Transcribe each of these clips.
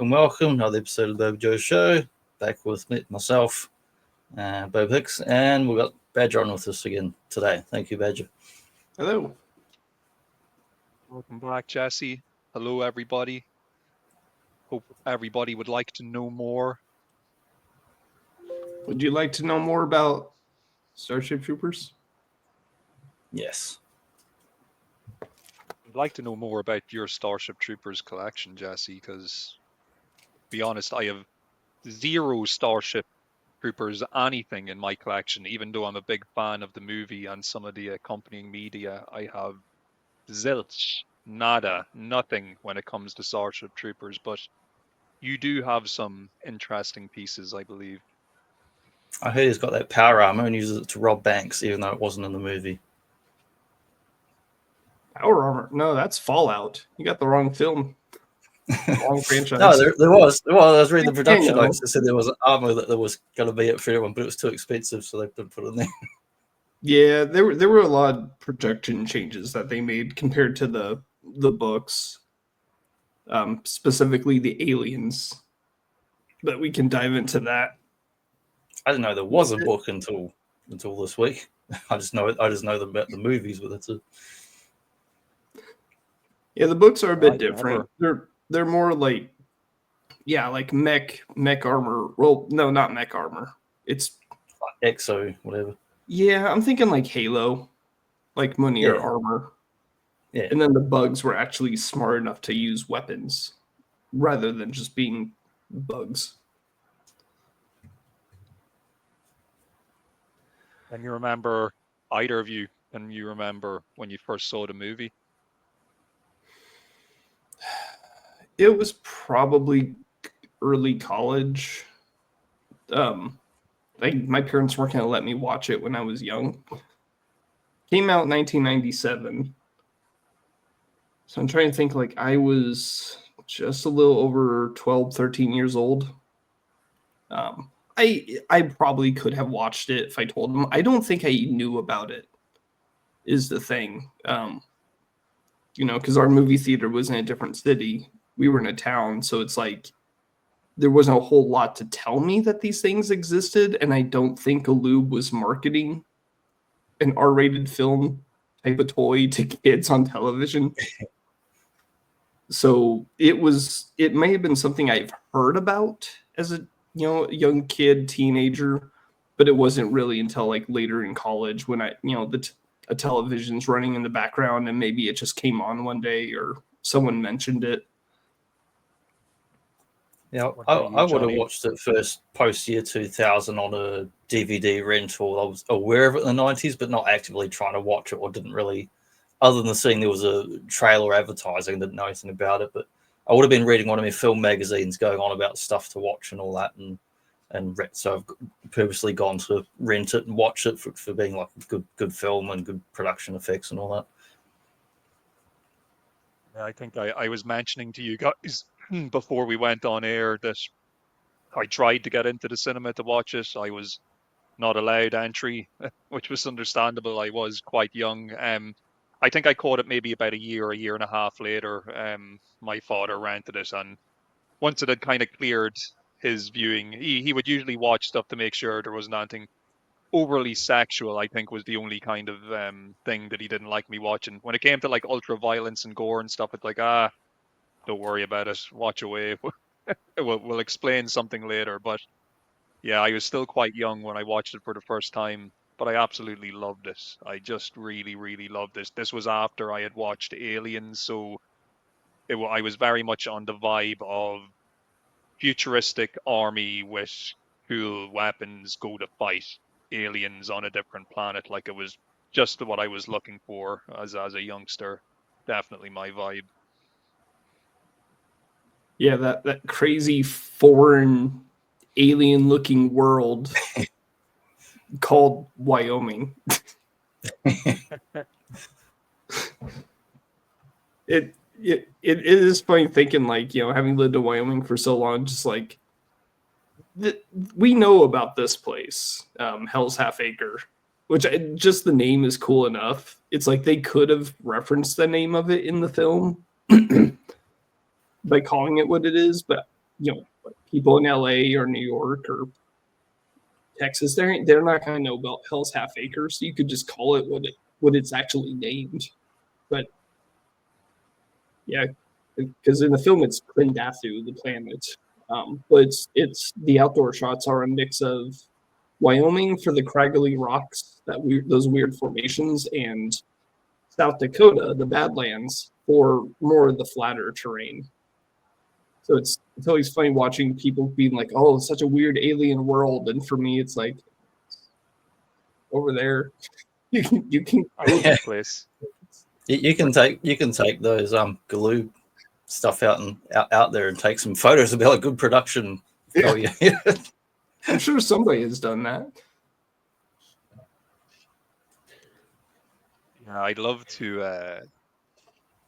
welcome. Another episode of the Boba Joe Show. Back with myself, Bob Hicks, and we've got Badger on with us again today. Thank you, Badger. Hello. Welcome back, Jesse. Hello, everybody. Hope everybody would like to know more. Would you like to know more about Starship Troopers? Yes. I'd like to know more about your Starship Troopers collection, Jesse, because, to be honest, I have zero Starship Troopers anything in my collection, even though I'm a big fan of the movie and some of the accompanying media. I have zilch, nada, nothing when it comes to Starship Troopers, but you do have some interesting pieces, I believe. I heard he's got that power armor and uses it to rob banks, even though it wasn't in the movie. Power armor? No, that's Fallout. You got the wrong film. Wrong franchise. No, there was. Well, I was reading the production notes. They said there was an armor that there was going to be at Fair One, but it was too expensive, so they didn't put it in there. Yeah, there were a lot of production changes that they made compared to the books, specifically the aliens. But we can dive into that. I didn't know there was a book until this week. I just know about the movies, but that's it. Yeah, the books are a bit different. They're more like, like mech armor. Well, no, not mech armor. It's like Exo, whatever. Yeah, I'm thinking like Halo, like Munir armor. Yeah. And then the bugs were actually smart enough to use weapons rather than just being bugs. And you remember, either of you, and you remember when you first saw the movie? It was probably early college. My parents weren't going to let me watch it when I was young. Came out in 1997. So I'm trying to think, like, I was just a little over 12, 13 years old. I probably could have watched it if I told them. I don't think I knew about it, is the thing. Because our movie theater was in a different city. We were in a town, so it's like there wasn't a whole lot to tell me that these things existed, and I don't think Alube was marketing an R-rated film type of toy to kids on television. So it may have been something I've heard about as a young kid, teenager, but it wasn't really until like later in college when a television's running in the background and maybe it just came on one day or someone mentioned it. Yeah, I would have watched it first post year 2000 on a DVD rental. I was aware of it in the 90s, but not actively trying to watch it, or didn't really, other than seeing there was a trailer advertising, didn't know anything about it. But I would have been reading one of my film magazines going on about stuff to watch and all that, and so I've purposely gone to rent it and watch it for being like a good film and good production effects and all that. Yeah, I think I was mentioning to you guys before we went on air that I tried to get into the cinema to watch it. I was not allowed entry, which was understandable. I was quite young. I think I caught it maybe about a year and a half later. My father rented it, and once it had kind of cleared his viewing, he would usually watch stuff to make sure there wasn't anything overly sexual. I think was the only kind of thing that he didn't like me watching. When it came to like ultra violence and gore and stuff, it's like, don't worry about it, watch away. We'll explain something later. But yeah, I was still quite young when I watched it for the first time, but I absolutely loved it. I just really, really loved this. This was after I had watched Aliens, so I was very much on the vibe of futuristic army with cool weapons go to fight aliens on a different planet. Like, it was just what I was looking for as a youngster. Definitely my vibe. Yeah, that crazy foreign alien-looking world called Wyoming. It is funny thinking, like, having lived in Wyoming for so long, just like we know about this place, Hell's Half Acre, which just the name is cool enough. It's like they could have referenced the name of it in the film by calling it what it is, but like people in LA or New York or Texas, they're not going to know about Hell's Half Acre, so you could just call it what it's actually named. But yeah, because in the film it's Klendathu, the planet. But it's the outdoor shots are a mix of Wyoming for the craggly rocks, those weird formations, and South Dakota, the Badlands, for more of the flatter terrain. So it's always funny watching people being like, "Oh, it's such a weird alien world," and for me, it's like over there, you can place. You can take those Galoob stuff out there and take some photos. It'll be like good production. Yeah. Oh yeah. I'm sure somebody has done that. Yeah, I'd love to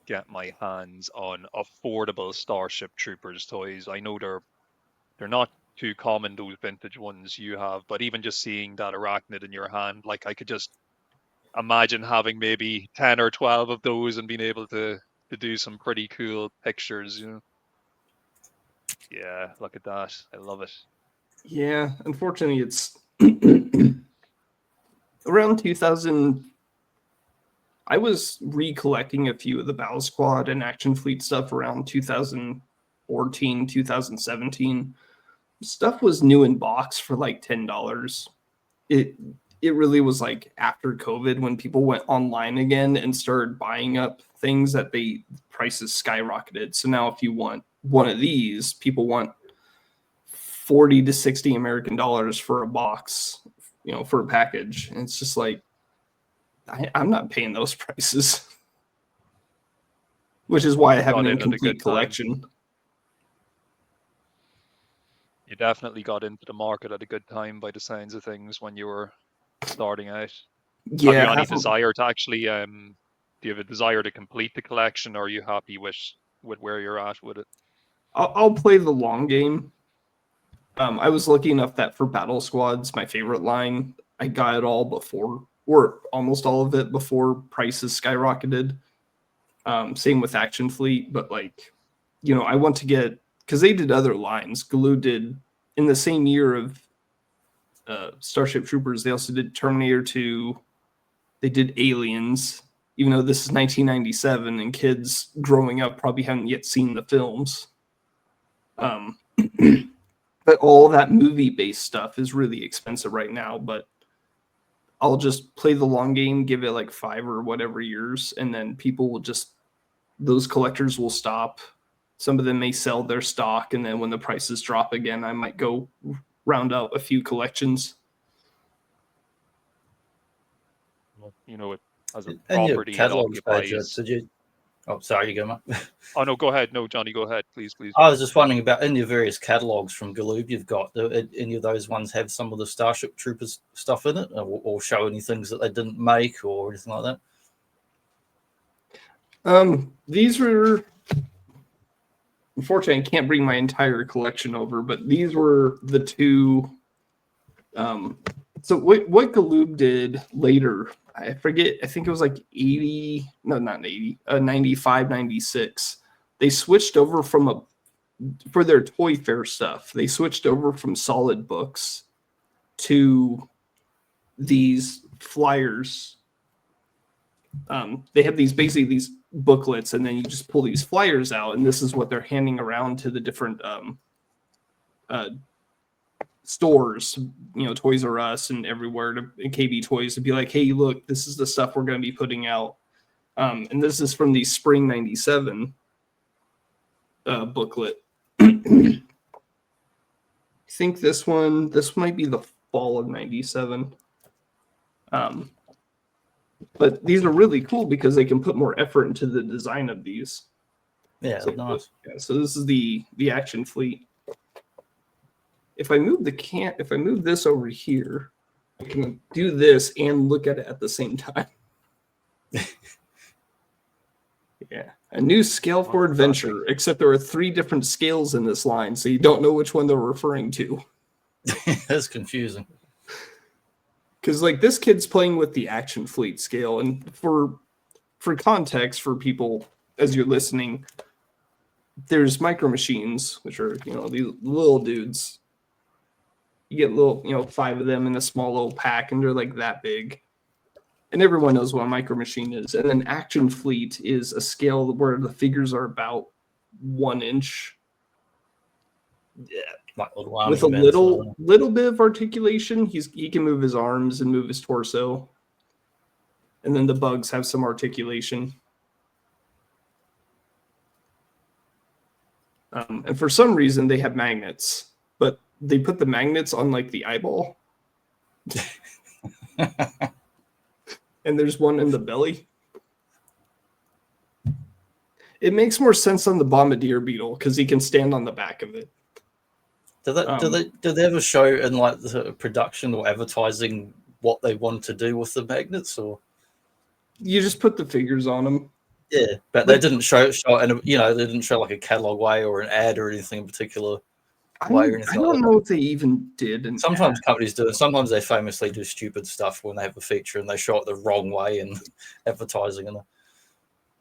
get my hands on affordable Starship Troopers toys. I know they're not too common, those vintage ones you have, but even just seeing that arachnid in your hand, like I could just imagine having maybe 10 or 12 of those and being able to do some pretty cool pictures, you know. Yeah, look at that. I love it. Yeah, unfortunately, it's around 2000. I was recollecting a few of the Battle Squad and Action Fleet stuff around 2014, 2017. Stuff was new in box for like $10. It really was like after COVID when people went online again and started buying up things that prices skyrocketed. So now if you want one of these, people want 40 to 60 American dollars for a box, for a package. And it's just like, I'm not paying those prices, which is why I have an incomplete collection. You definitely got into the market at a good time by the sounds of things when you were starting out. Yeah. Have you any desire to actually, do you have a desire to complete the collection, or are you happy with where you're at with it? I'll play the long game. I was lucky enough that for Battle Squads, my favorite line, I got it all before, or almost all of it before prices skyrocketed. Same with Action Fleet, but I want to get, because they did other lines. Galoob did in the same year of Starship Troopers. They also did Terminator 2. They did Aliens, even though this is 1997 and kids growing up probably haven't yet seen the films. But all that movie-based stuff is really expensive right now, but I'll just play the long game, give it like 5 or whatever years, and then those collectors will stop. Some of them may sell their stock, and then when the prices drop again, I might go round out a few collections. As a And your property, it catalogs page, occupies. did you? Oh, sorry, you go, Mark. Oh no, go ahead. No, Johnny, go ahead, please. I was just wondering about in your various catalogs from Galoob you've got. Do any of those ones have some of the Starship Troopers stuff in it, or show any things that they didn't make or anything like that? These were, unfortunately, I can't bring my entire collection over, but these were the two. So what Galoob did later, I forget, I think it was like 80, no, not 80, 95, 96. They switched over for their Toy Fair stuff, they switched over from solid books to these flyers. They have basically these booklets, and then you just pull these flyers out, and this is what they're handing around to the different stores, Toys R Us and everywhere, and KB Toys, to be like, hey, look, this is the stuff we're going to be putting out. And this is from the Spring 97 booklet. I think this might be the fall of 97. But these are really cool because they can put more effort into the design of these. Yeah, nice. So this is the Action Fleet. If I move this over here, I can do this and look at it at the same time. Yeah, a new scale for adventure, except there are 3 different scales in this line, so you don't know which one they're referring to. That's confusing. Because this kid's playing with the Action Fleet scale, and for context for people as you're listening, there's Micro Machines, which are, you know, these little dudes. You get little, you know, 5 of them in a small little pack, and they're like that big. And everyone knows what a Micro Machine is. And then Action Fleet is a scale where the figures are about 1 inch. Yeah. With a little bit of articulation. He can move his arms and move his torso. And then the bugs have some articulation. And for some reason, they have magnets. But they put the magnets on, like, the eyeball. And there's one in the belly. It makes more sense on the Bombardier Beetle because he can stand on the back of it. Do they ever show in like the production or advertising what they want to do with the magnets, or you just put the figures on them? Yeah, but they didn't show and you know they didn't show like a catalog way or an ad or anything in particular way or anything. I don't know if they even did. Sometimes companies do it. Sometimes they famously do stupid stuff when they have a feature and they show it the wrong way in advertising and.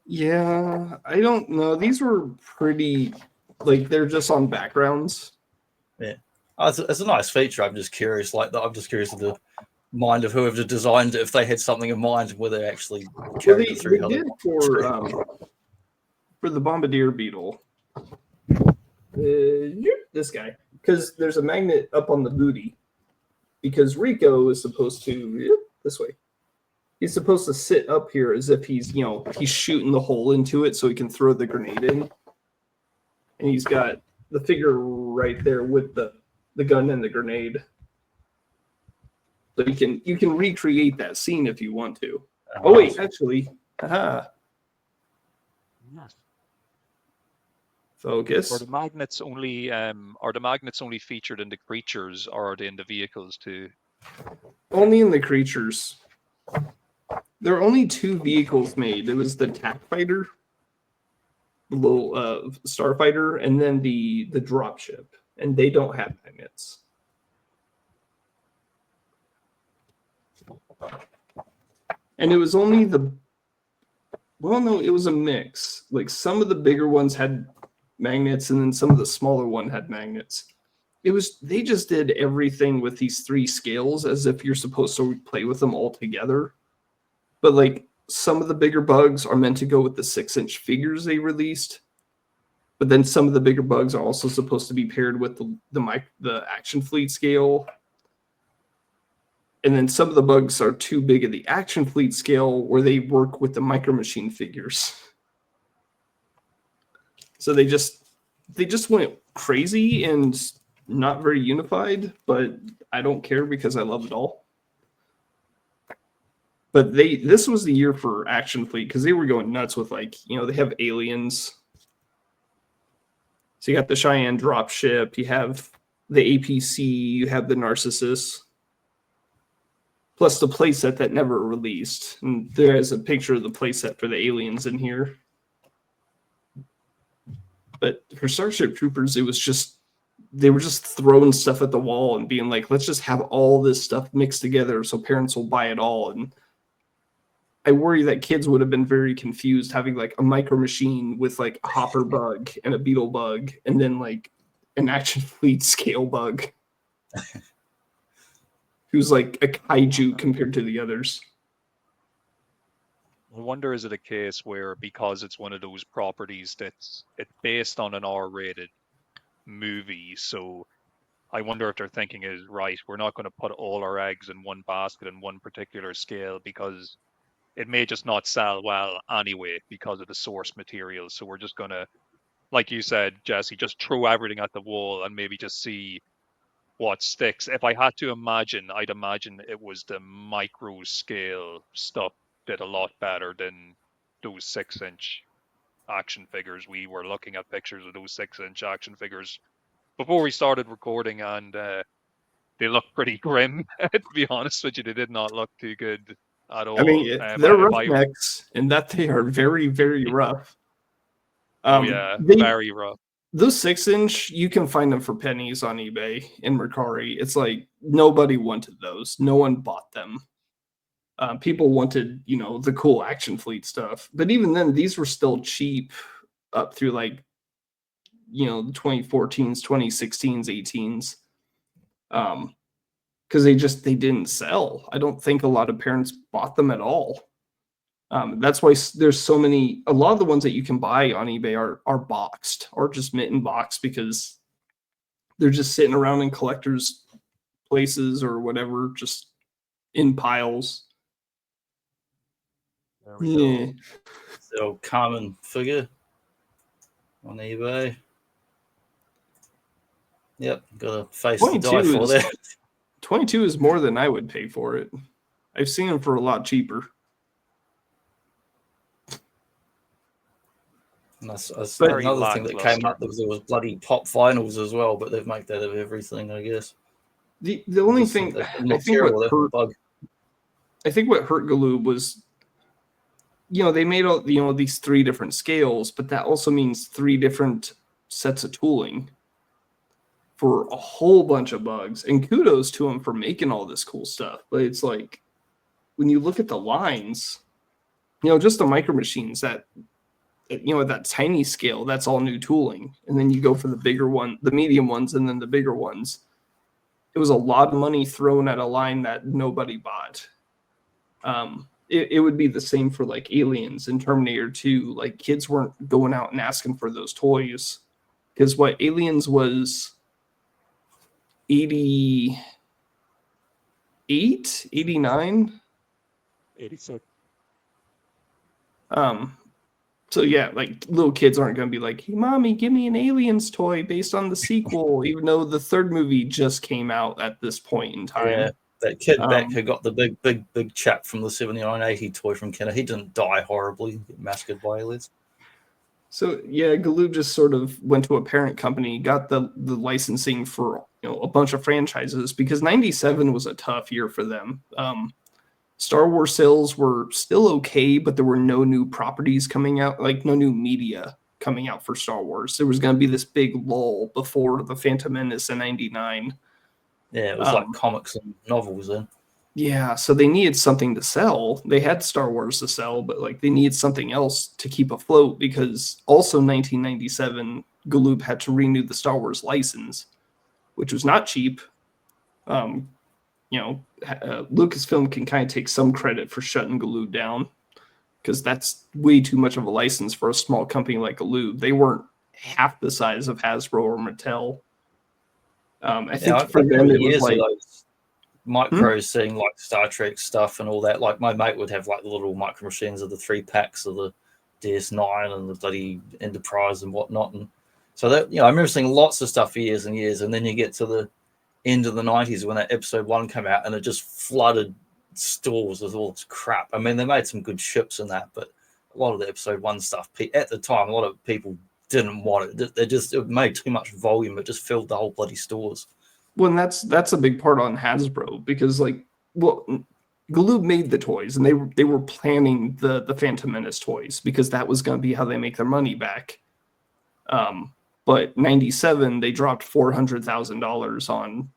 Yeah, I don't know. These were pretty, like, they're just on backgrounds. Yeah, it's a nice feature. I'm just curious, like that. I'm just curious of the mind of whoever designed it, if they had something in mind, where they actually carried it through. They did for the Bombardier Beetle. This guy, because there's a magnet up on the booty. Because Rico is supposed to this way. He's supposed to sit up here as if he's, you know, he's shooting the hole into it so he can throw the grenade in. And he's got the figure right there with the gun and the grenade. So you can recreate that scene if you want to. Oh wait, actually, focus. Are the magnets only featured in the creatures, or are they in the vehicles too? Only in the creatures. There are only 2 vehicles made. It was the TAC Fighter, the little Starfighter, and then the dropship. And they don't have magnets. And it was only it was a mix. Like some of the bigger ones had magnets, and then some of the smaller one had magnets. They just did everything with these 3 scales as if you're supposed to play with them all together. But like some of the bigger bugs are meant to go with the 6-inch figures they released. But then some of the bigger bugs are also supposed to be paired with the Action Fleet scale. And then some of the bugs are too big of the Action Fleet scale where they work with the Micro Machine figures. So they just went crazy and not very unified, but I don't care because I love it all. But this was the year for Action Fleet because they were going nuts with, like, you know, they have aliens. So you got the Cheyenne dropship, you have the APC, you have the Narcissus, plus the playset that never released. And there is a picture of the playset for the aliens in here. But for Starship Troopers, they were just throwing stuff at the wall and being like, let's just have all this stuff mixed together so parents will buy it all. And I worry that kids would have been very confused having like a Micro Machine with like a Hopper bug and a Beetle bug and then like an Action Fleet scale bug who's like a kaiju compared to the others. I wonder, is it a case where because it's one of those properties it's based on an R-rated movie, so I wonder if they're thinking is, right, we're not going to put all our eggs in one basket in one particular scale because it may just not sell well anyway because of the source material. So we're just going to, like you said, Jesse, just throw everything at the wall and maybe just see what sticks. If I had to imagine, I'd imagine it was the micro scale stuff did a lot better than those 6-inch action figures. We were looking at pictures of those 6-inch action figures before we started recording, and they look pretty grim. To be honest with you, they did not look too good at all. I mean, they're roughnecks, and that they are very, very rough. Very rough. Those 6-inch, you can find them for pennies on eBay and Mercari. It's like nobody wanted those. No one bought them. People wanted, you know, the cool Action Fleet stuff. But even then, these were still cheap up through like the 2014s, 2016s, 18s. Because they didn't sell. I don't think a lot of parents bought them at all. That's why there's so many. A lot of the ones that you can buy on eBay are boxed or just mint in box because they're just sitting around in collectors' places or whatever, just in piles. There we go. So common figure on eBay. Yep, got a face to die for there. 22 is more than I would pay for it. I've seen them for a lot cheaper. And that's another thing that came up. There was bloody pop vinyls as well, but they've made that of everything, I guess. The only thing I think what hurt Galoob was, they made all these 3 different scales, but that also means 3 different sets of tooling for a whole bunch of bugs. And kudos to them for making all this cool stuff. But it's like, when you look at the lines, just the micro machines that tiny scale, that's all new tooling. And then you go for the bigger one, the medium ones, and then the bigger ones. It was a lot of money thrown at a line that nobody bought. It would be the same for like Aliens and Terminator 2. Like, kids weren't going out and asking for those toys. Because Aliens was 88, 89? 86. So yeah, like, little kids aren't going to be like, "Hey, mommy, give me an Aliens toy based on the sequel," even though the 3rd movie just came out at this point in time. Yeah, that kid back who got the big chap from the 7980 toy from Kenner, he didn't die horribly, massacred by aliens. So yeah, Galoob just sort of went to a parent company, got the licensing for a bunch of franchises, because 97 was a tough year for them. Star Wars sales were still okay, but there were no new properties coming out, like no new media coming out for Star Wars. There was going to be this big lull before The Phantom Menace in 99. Yeah, it was like comics and novels then. Yeah, so they needed something to sell. They had Star Wars to sell, but like they needed something else to keep afloat, because also 1997, Galoob had to renew the Star Wars license, which was not cheap. Lucasfilm can kind of take some credit for shutting Galoob down, because that's way too much of a license for a small company like Galoob. They weren't half the size of Hasbro or Mattel. I think for them it was like micros seeing like Star Trek stuff and all that. Like, my mate would have like the little micro machines of the 3-packs of the DS9 and the bloody Enterprise and whatnot. And so that, I remember seeing lots of stuff for years and years. And then you get to the end of the 90s when that episode 1 came out, and it just flooded stores with all this crap. I mean, they made some good ships in that, but a lot of the episode 1 stuff at the time, a lot of people didn't want it. It made too much volume. It just filled the whole bloody stores. Well, and that's a big part on Hasbro, because Galoob made the toys, and they were planning the Phantom Menace toys, because that was going to be how they make their money back. But 97, they dropped $400,000 on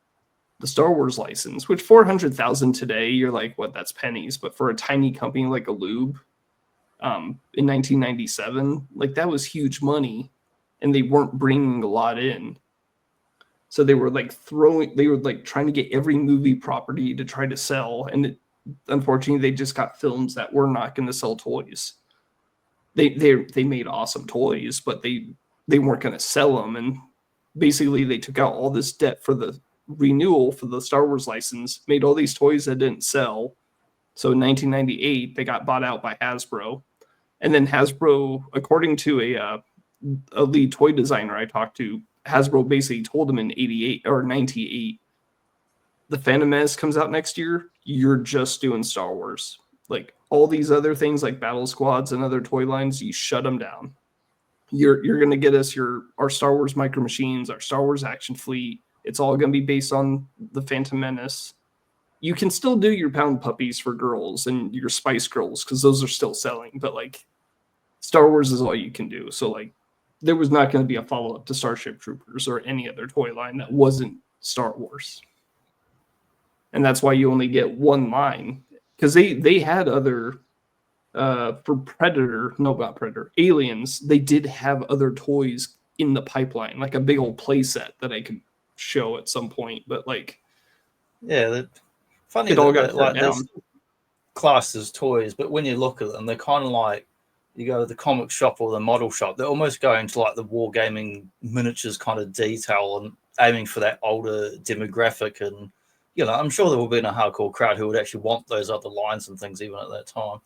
the Star Wars license, which $400,000 today, you're like, what? That's pennies. But for a tiny company like Galoob, in 1997, like, that was huge money, and they weren't bringing a lot in. So they were trying to get every movie property to try to sell, and unfortunately, they just got films that were not going to sell toys. They made awesome toys, but they weren't going to sell them, and basically they took out all this debt for the renewal for the Star Wars license, made all these toys that didn't sell. So in 1998, they got bought out by Hasbro, and then Hasbro, according to a lead toy designer I talked to, Hasbro basically told him in 88 or 98, the Phantom Menace comes out next year, you're just doing Star Wars. Like, all these other things like Battle Squads and other toy lines, you shut them down. You're going to get us our Star Wars Micro Machines, our Star Wars Action Fleet. It's all going to be based on the Phantom Menace. You can still do your Pound Puppies for girls and your Spice Girls, because those are still selling. But like, Star Wars is all you can do. So like, there was not going to be a follow-up to Starship Troopers or any other toy line that wasn't Star Wars. And that's why you only get one line, because they had other for Aliens, they did have other toys in the pipeline, like a big old play set that I could show at some point. But like, yeah, funny it all that got like turned down. there's classed as toys, but when you look at them, they're kind of like you go to the comic shop or the model shop. They're almost going to like the wargaming miniatures kind of detail and aiming for that older demographic. And you know, I'm sure there will be a hardcore crowd who would actually want those other lines and things even at that time.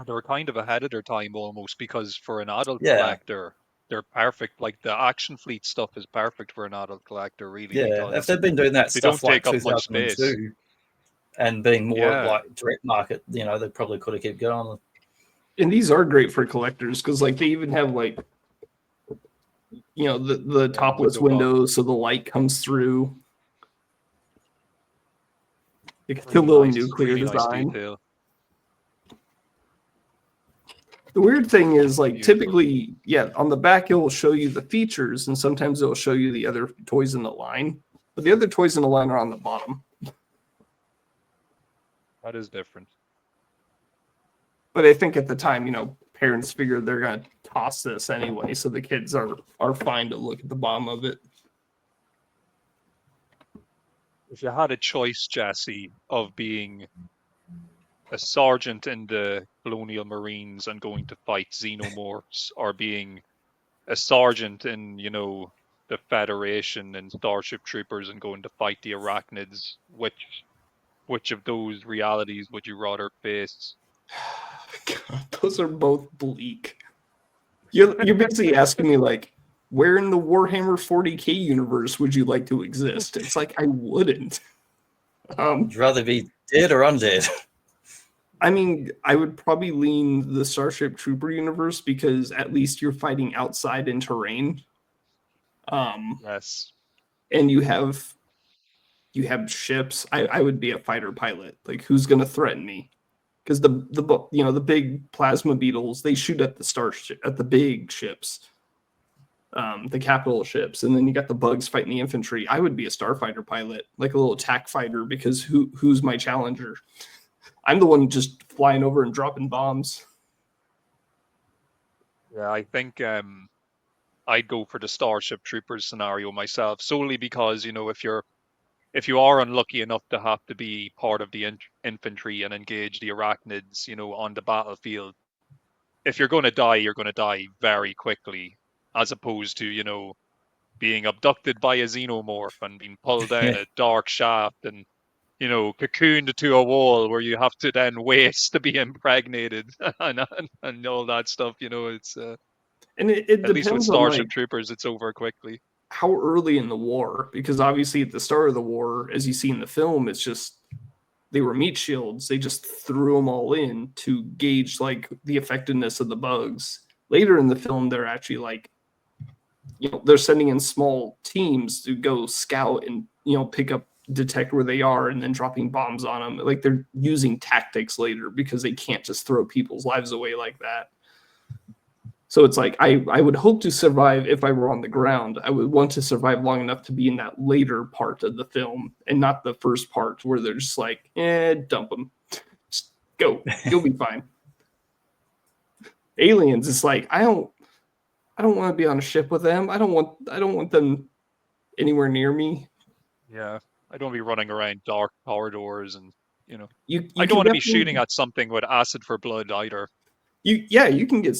They were kind of ahead of their time almost, because for an adult Yeah. collector, they're perfect. Like the Action Fleet stuff is perfect for an adult collector, really. Yeah, because if they've been doing that they stuff don't like take up much space. 2002 and being more Yeah. like direct market, you know, they probably could have kept going. And these are great for collectors because like they even have like, you know, the topless windows so the light comes through. It's a little nuclear really design. Nice detail. The weird thing is, like, Beautiful. typically, yeah, on the back it will show you the features, and sometimes it will show you the other toys in the line. But the other toys in the line are on the bottom. That is different. But I think at the time, you know, parents figured they're gonna toss this anyway, so the kids are fine to look at the bottom of it. If you had a choice, Jesse, of being a sergeant in the Colonial Marines and going to fight xenomorphs, or being a sergeant in, you know, the Federation and Starship Troopers and going to fight the arachnids, which of those realities would you rather face? God, those are both bleak. You're basically asking me, like, where in the Warhammer 40K universe would you like to exist? It's like, I wouldn't. Would you rather be dead or undead? I mean, I would probably lean the Starship Trooper universe because at least you're fighting outside in terrain. Yes. And you have ships. I would be a fighter pilot. Like, who's going to threaten me? Because the big plasma beetles, they shoot at the starship, at the big ships, the capital ships, and then you got the bugs fighting the infantry. I would be a starfighter pilot, like a little attack fighter, because who's my challenger? I'm the one just flying over and dropping bombs. Yeah, I think I'd go for the Starship Troopers scenario myself, solely because, you know, if you are unlucky enough to have to be part of the infantry and engage the arachnids, you know, on the battlefield, if you're going to die, you're going to die very quickly, as opposed to, you know, being abducted by a xenomorph and being pulled down a dark shaft and, you know, cocooned to a wall where you have to then wait to be impregnated and all that stuff. You know, it's and it at least with depends on, Starship like, Troopers, it's over quickly. how early in the war, because obviously at the start of the war, as you see in the film, it's just they were meat shields. They just threw them all in to gauge like the effectiveness of the bugs. Later in the film, they're actually like, you know, they're sending in small teams to go scout and, you know, pick up, detect where they are, and then dropping bombs on them. Like, they're using tactics later because they can't just throw people's lives away like that. So it's like, I would hope to survive if I were on the ground. I would want to survive long enough to be in that later part of the film and not the first part where they're just like, dump them. Just go. You'll be fine. Aliens, it's like, I don't want to be on a ship with them. I don't want them anywhere near me. Yeah, I don't want to be running around dark corridors and, you know, You I don't want to be shooting at something with acid for blood either. You can get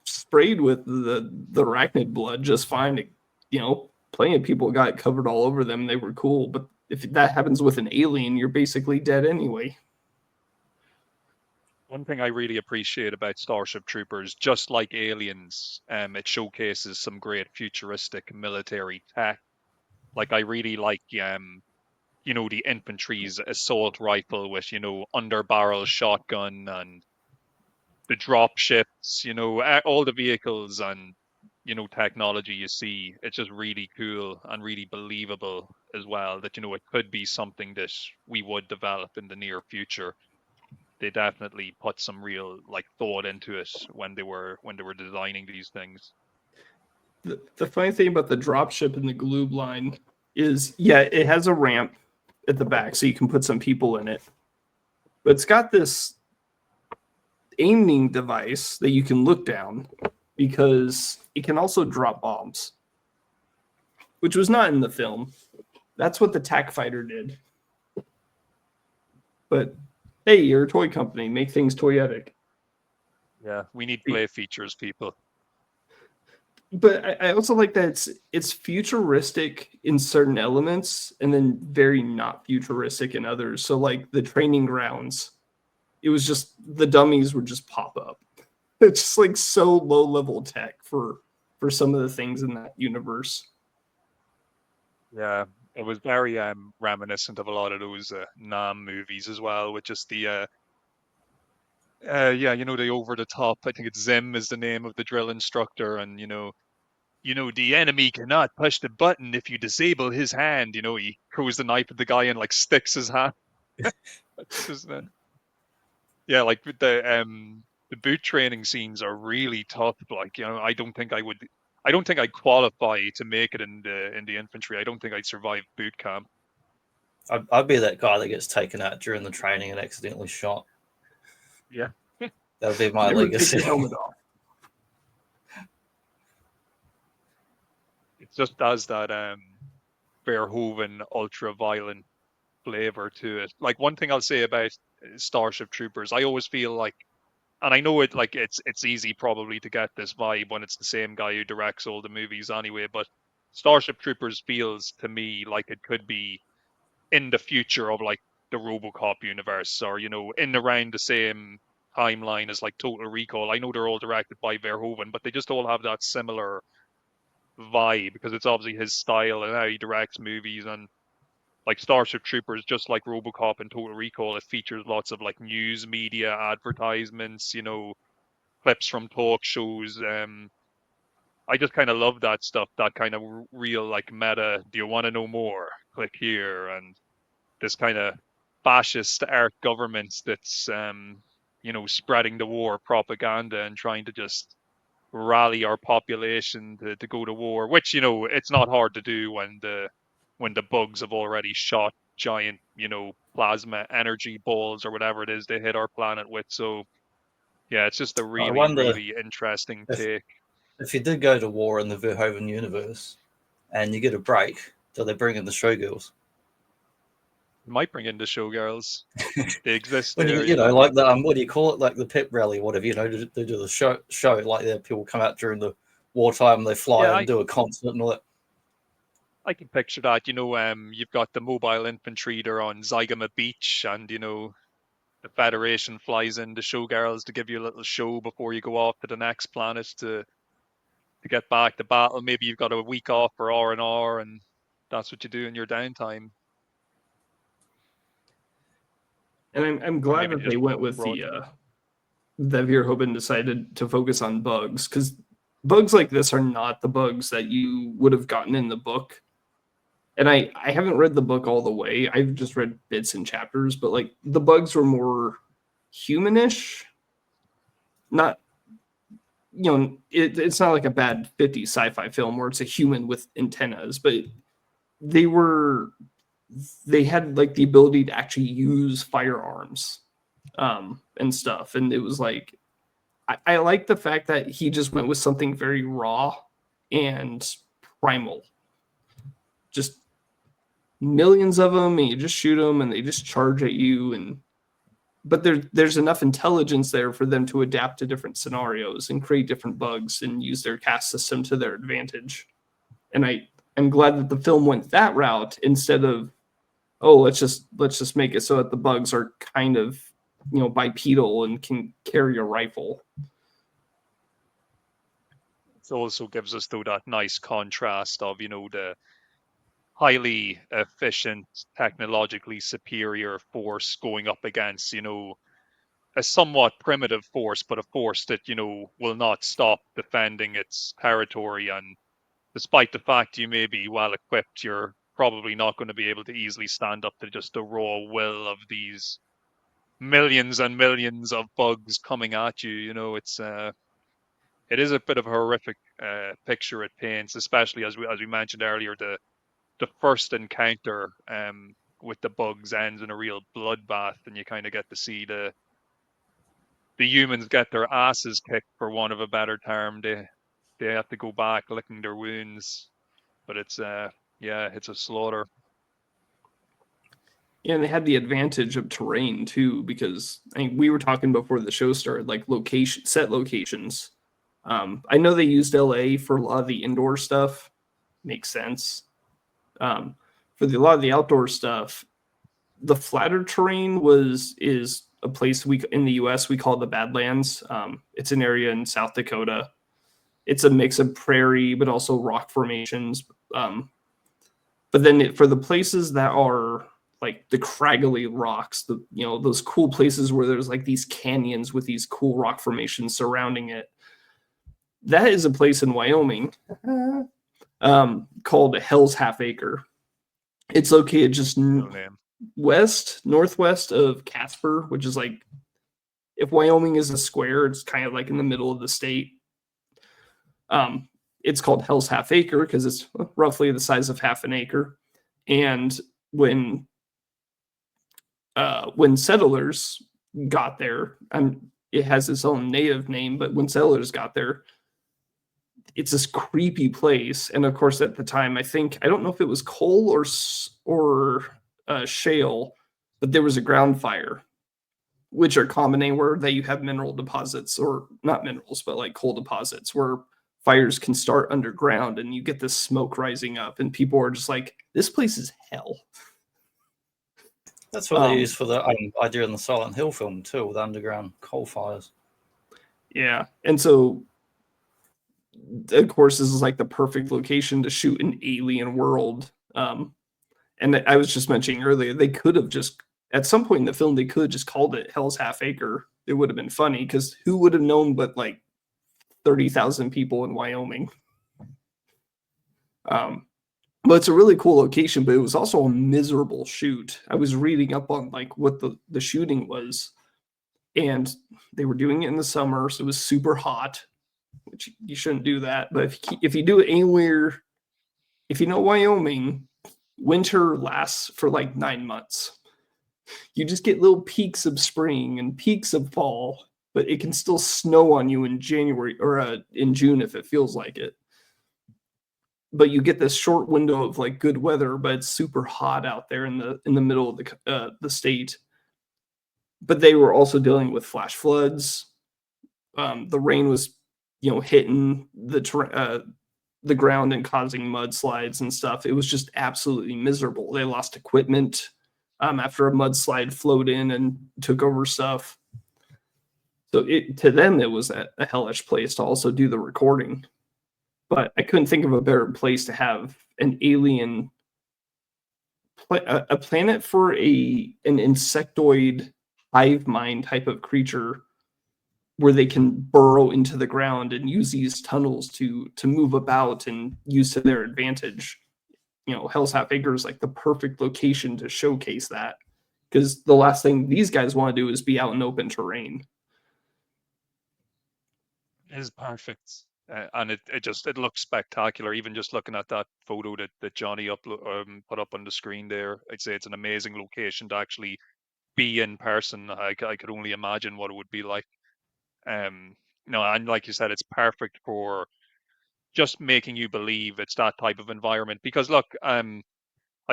sprayed with the arachnid blood just fine. You know, plenty of people got covered all over them. They were cool, but if that happens with an alien, you're basically dead anyway. One thing I really appreciate about Starship Troopers, just like Aliens, it showcases some great futuristic military tech. Like, I really like, you know, the infantry's assault rifle with, you know, underbarrel shotgun, and the drop ships, you know, all the vehicles and, you know, technology you see. It's just really cool and really believable as well that, you know, it could be something that we would develop in the near future. They definitely put some real, like, thought into it when they were designing these things. The funny thing about the dropship in the Gloob line is, yeah, it has a ramp at the back so you can put some people in it, but it's got this aiming device that you can look down, because it can also drop bombs, which was not in the film. That's what the TAC fighter did. But hey, you're a toy company. Make things toyetic. Yeah, we need play features, people. But I also like that it's futuristic in certain elements and then very not futuristic in others. So like the training grounds, it was just the dummies would just pop up. It's just like so low level tech for some of the things in that universe. Yeah, it was very reminiscent of a lot of those Nam movies as well, with just the yeah, the over the top. I think it's Zim is the name of the drill instructor, and the enemy cannot push the button if you disable his hand. He throws the knife at the guy and like sticks his hand. Just, yeah, like with the boot training scenes are really tough. Like, I don't think I'd qualify to make it in the infantry. I don't think I'd survive boot camp. I'd be that guy that gets taken out during the training and accidentally shot. Yeah. That would be my Never legacy. take your helmet off. It just does that Verhoeven ultra violent flavor to it. Like, one thing I'll say about Starship Troopers, I always feel like, and I know it's easy probably to get this vibe when it's the same guy who directs all the movies anyway, but Starship Troopers feels to me like it could be in the future of like the RoboCop universe, or in around the same timeline as like Total Recall. I know they're all directed by Verhoeven, but they just all have that similar vibe because it's obviously his style and how he directs movies. And like Starship Troopers, just like RoboCop and Total Recall, it features lots of like news media advertisements, clips from talk shows. I just kind of love that stuff, that kind of real like meta. Do you want to know more? Click here. And this kind of fascist art government that's spreading the war propaganda and trying to just rally our population to go to war, which it's not hard to do when the bugs have already shot giant plasma energy balls or whatever it is they hit our planet with. So yeah, it's just a I really wonder really interesting take. if you did go to war in the Verhoeven universe and you get a break, do they bring in the showgirls? Might bring in the showgirls. They exist When there, like the what do you call it, like the pep rally, whatever, they do the show like that. People come out during the wartime, they fly Yeah, and do a concert and all that. I can picture that. You've got the mobile infantry there on Zygama Beach, and the Federation flies in the showgirls to give you a little show before you go off to the next planet to get back to battle. Maybe you've got a week off for R&R, and that's what you do in your downtime. And I'm glad that they went with that Verhoeven decided to focus on bugs, because bugs like this are not the bugs that you would have gotten in the book. And I haven't read the book all the way. I've just read bits and chapters, but like the bugs were more humanish. Not, it's not like a bad 50s sci-fi film where it's a human with antennas, but they had like the ability to actually use firearms and stuff. And it was like, I like the fact that he just went with something very raw and primal. Just millions of them, and you just shoot them and they just charge at you. But there's enough intelligence there for them to adapt to different scenarios and create different bugs and use their cast system to their advantage. And I'm glad that the film went that route instead of, let's just make it so that the bugs are kind of bipedal and can carry a rifle. It also gives us though that nice contrast of the highly efficient, technologically superior force going up against a somewhat primitive force, but a force that will not stop defending its territory. And despite the fact you may be well equipped, you're probably not going to be able to easily stand up to just the raw will of these millions and millions of bugs coming at you. It is a bit of a horrific picture it paints, especially as we mentioned earlier. The first encounter with the bugs ends in a real bloodbath, and you kind of get to see humans get their asses kicked, for want of a better term. They have to go back licking their wounds, but it's it's a slaughter. Yeah, and they had the advantage of terrain too, because I mean, we were talking before the show started, like set locations. I know they used LA for a lot of the indoor stuff. Makes sense. For a lot of the outdoor stuff, the flatter terrain is a place in the U.S. we call the Badlands. It's an area in South Dakota. It's a mix of prairie, but also rock formations. But then for the places that are like the craggly rocks, those cool places where there's like these canyons with these cool rock formations surrounding it, that is a place in Wyoming called Hell's Half Acre. It's located just northwest of Casper, which is like, if Wyoming is a square, it's kind of like in the middle of the state. It's called Hell's Half Acre because it's roughly the size of half an acre. And when settlers got there, it has its own native name, but when settlers got there, it's this creepy place. And of course, at the time, I don't know if it was coal or shale, but there was a ground fire, which are common anywhere that you have mineral deposits, or not minerals, but like coal deposits, where fires can start underground and you get this smoke rising up and people are just like, this place is hell. That's what they use for the idea in the Silent Hill film too, with underground coal fires. Yeah. And so, of course, this is like the perfect location to shoot an alien world. And I was just mentioning earlier, they could have just, at some point in the film, they could have just called it Hell's Half Acre. It would have been funny, because who would have known but like 30,000 people in Wyoming? But it's a really cool location, but it was also a miserable shoot. I was reading up on like what the shooting was, and they were doing it in the summer, so it was super hot, which you shouldn't do that. But if you do it anywhere, if you know Wyoming, winter lasts for like 9 months. You just get little peaks of spring and peaks of fall, but it can still snow on you in January or in June if it feels like it. But you get this short window of like good weather, but it's super hot out there in the middle of the state. But they were also dealing with flash floods. The rain was, hitting the ground and causing mudslides and stuff. It was just absolutely miserable. They lost equipment after a mudslide flowed in and took over stuff. So to them, it was a hellish place to also do the recording. But I couldn't think of a better place to have an alien, a planet for an insectoid hive mind type of creature, where they can burrow into the ground and use these tunnels to move about and use to their advantage. Hell's Half Acre is like the perfect location to showcase that, because the last thing these guys want to do is be out in open terrain. It is perfect. And it looks spectacular. Even just looking at that photo that Johnny put up on the screen there, I'd say it's an amazing location to actually be in person. I could only imagine what it would be like. And like you said, it's perfect for just making you believe it's that type of environment. Because look, I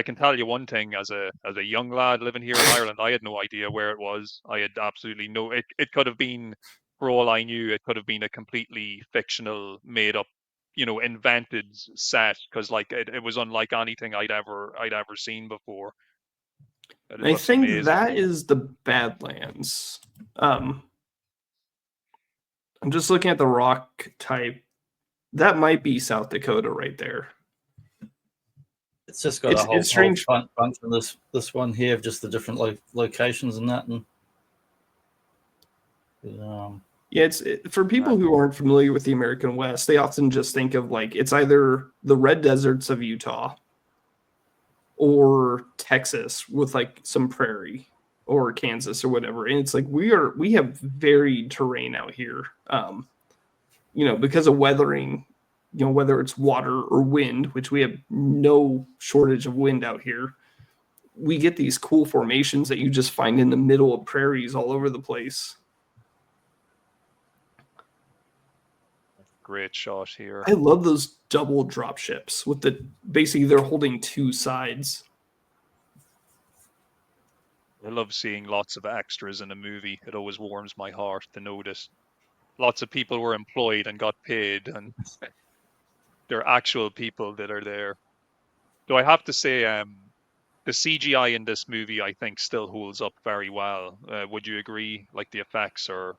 can tell you one thing, as a young lad living here in Ireland, I had no idea where it was. I had absolutely it could have been, for all I knew, it could have been a completely fictional, made up, invented set, because like it was unlike anything I'd ever seen before. I think amazing. That is the Badlands. I'm just looking at the rock type. That might be South Dakota right there. It's just got a whole bunch of this one here of just the different locations and that. It's for people who aren't familiar with the American West, they often just think of like it's either the red deserts of Utah or Texas with like some prairie, or Kansas or whatever. And it's like we have varied terrain out here. Because of weathering, whether it's water or wind, which we have no shortage of wind out here, we get these cool formations that you just find in the middle of prairies all over the place. Great shot here. I love those double drop ships with the basically they're holding two sides. I love seeing lots of extras in a movie. It always warms my heart to know that lots of people were employed and got paid, and they're actual people that are there. Though I have to say, the CGI in this movie, I think, still holds up very well. Would you agree? Like, the effects are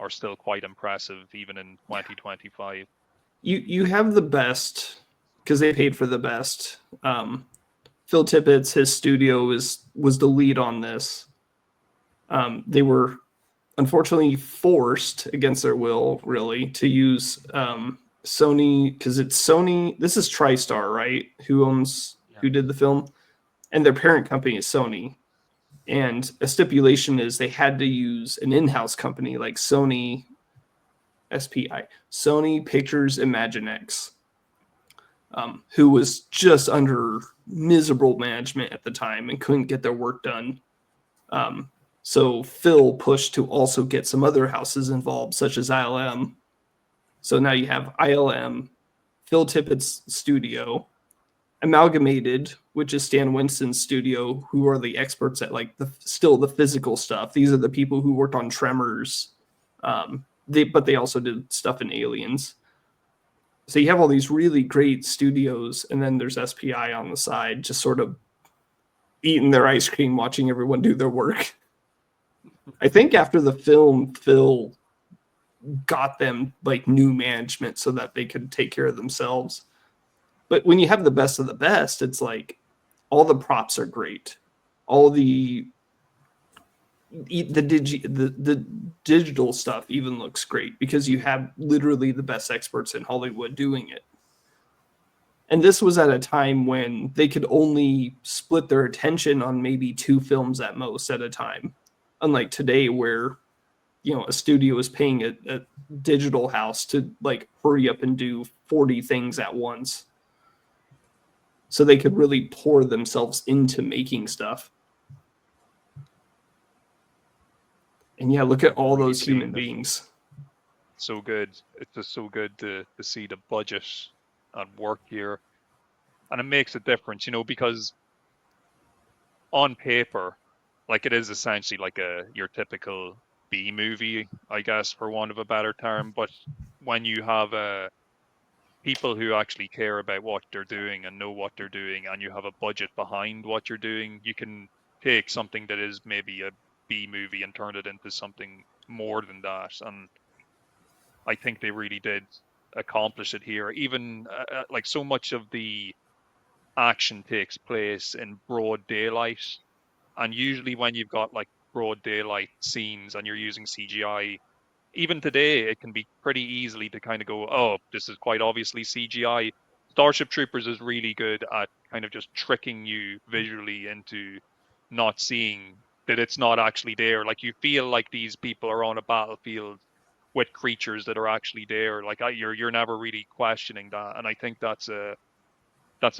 still quite impressive, even in 2025. You have the best because they paid for the best. Phil Tippett's his studio was the lead on this. They were unfortunately forced against their will, really, to use Sony because it's Sony. This is TriStar, right? Who did the film, and their parent company is Sony. And a stipulation is they had to use an in-house company like Sony, SPI, Sony Pictures ImagineX, who was just under miserable management at the time and couldn't get their work done. So Phil pushed to also get some other houses involved, such as ILM. So now you have ILM, Phil Tippett's studio, Amalgamated, which is Stan Winston's studio, who are the experts at like the physical stuff. These are the people who worked on Tremors. But they also did stuff in Aliens. So you have all these really great studios, and then there's SPI on the side, just sort of eating their ice cream, watching everyone do their work. I think after the film, Phil got them like new management so that they could take care of themselves. But when you have the best of the best, it's like all the props are great. All the digital stuff even looks great because you have literally the best experts in Hollywood doing it. And this was at a time when they could only split their attention on maybe 2 films at most at a time. Unlike today where, you know, a studio is paying a digital house to like hurry up and do 40 things at once. So they could really pour themselves into making stuff. And yeah, look at all those human beings. So good. It's just so good to see the budget at work here. And it makes a difference, you know, because on paper, like it is essentially like your typical B movie, I guess, for want of a better term. But when you have people who actually care about what they're doing and know what they're doing, and you have a budget behind what you're doing, you can take something that is maybe a B movie and turn it into something more than that. And I think they really did accomplish it here. Even like so much of the action takes place in broad daylight, and usually when you've got like broad daylight scenes and you're using CGI, even today it can be pretty easily to kind of go, oh, this is quite obviously CGI. Starship Troopers is really good at kind of just tricking you visually into not seeing that it's not actually there. Like you feel like these people are on a battlefield with creatures that are actually there. Like you're never really questioning that, and I think that's a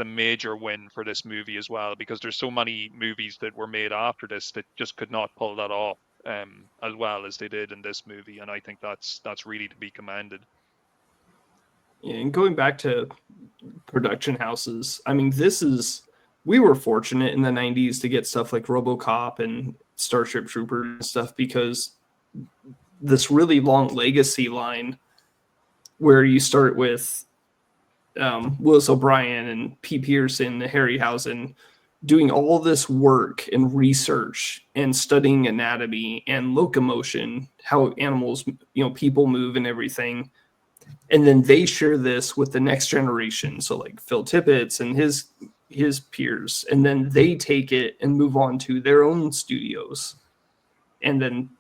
major win for this movie as well, because there's so many movies that were made after this that just could not pull that off as well as they did in this movie, and I think that's really to be commended. Yeah, and going back to production houses, I mean, we were fortunate in the 90s to get stuff like RoboCop and Starship Troopers and stuff, because this really long legacy line where you start with Willis O'Brien and P. Pearson, Harryhausen, doing all this work and research and studying anatomy and locomotion, how animals, you know, people move and everything. And then they share this with the next generation. So like Phil Tippett's and his peers, and then they take it and move on to their own studios. And then,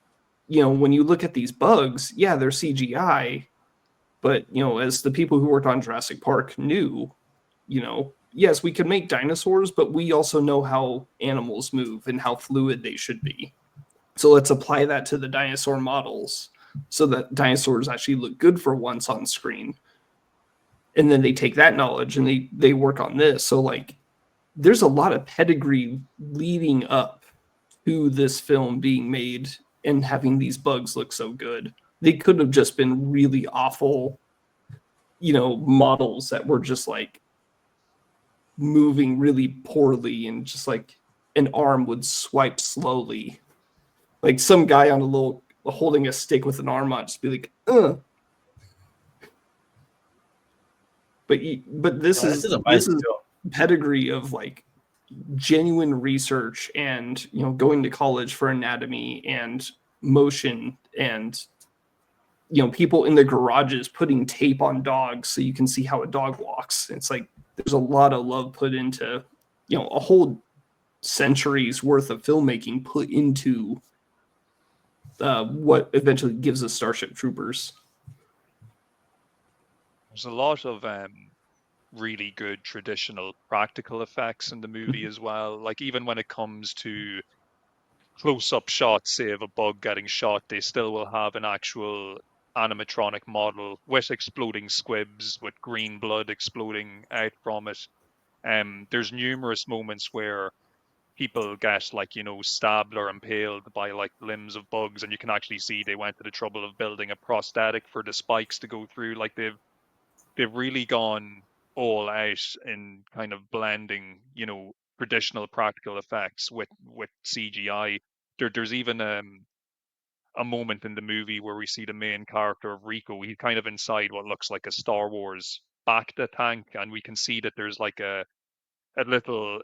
you know, when you look at these bugs, yeah, they're CGI, but, you know, as the people who worked on Jurassic Park knew, you know, yes, we can make dinosaurs, but we also know how animals move and how fluid they should be. So let's apply that to the dinosaur models so that dinosaurs actually look good for once on screen. And then they take that knowledge and they work on this. So like there's a lot of pedigree leading up to this film being made and having these bugs look so good. They could have just been really awful models that were just like moving really poorly, and just like an arm would swipe slowly. Like some guy on holding a stick with an arm on, just be like, Ugh. But this is pedigree of like genuine research, and going to college for anatomy and motion, and people in the garages putting tape on dogs so you can see how a dog walks. It's like there's a lot of love put into a whole century's worth of filmmaking put into what eventually gives us Starship Troopers. There's a lot of really good traditional practical effects in the movie as well. Like even when it comes to close-up shots, say of a bug getting shot, they still will have an actual animatronic model with exploding squibs, with green blood exploding out from it. There's numerous moments where people get stabbed or impaled by like limbs of bugs, and you can actually see they went to the trouble of building a prosthetic for the spikes to go through. Like they've really gone all out in kind of blending, traditional practical effects with CGI. There's even a moment in the movie where we see the main character of Rico. He's kind of inside what looks like a Star Wars Bacta tank, and we can see that there's like a little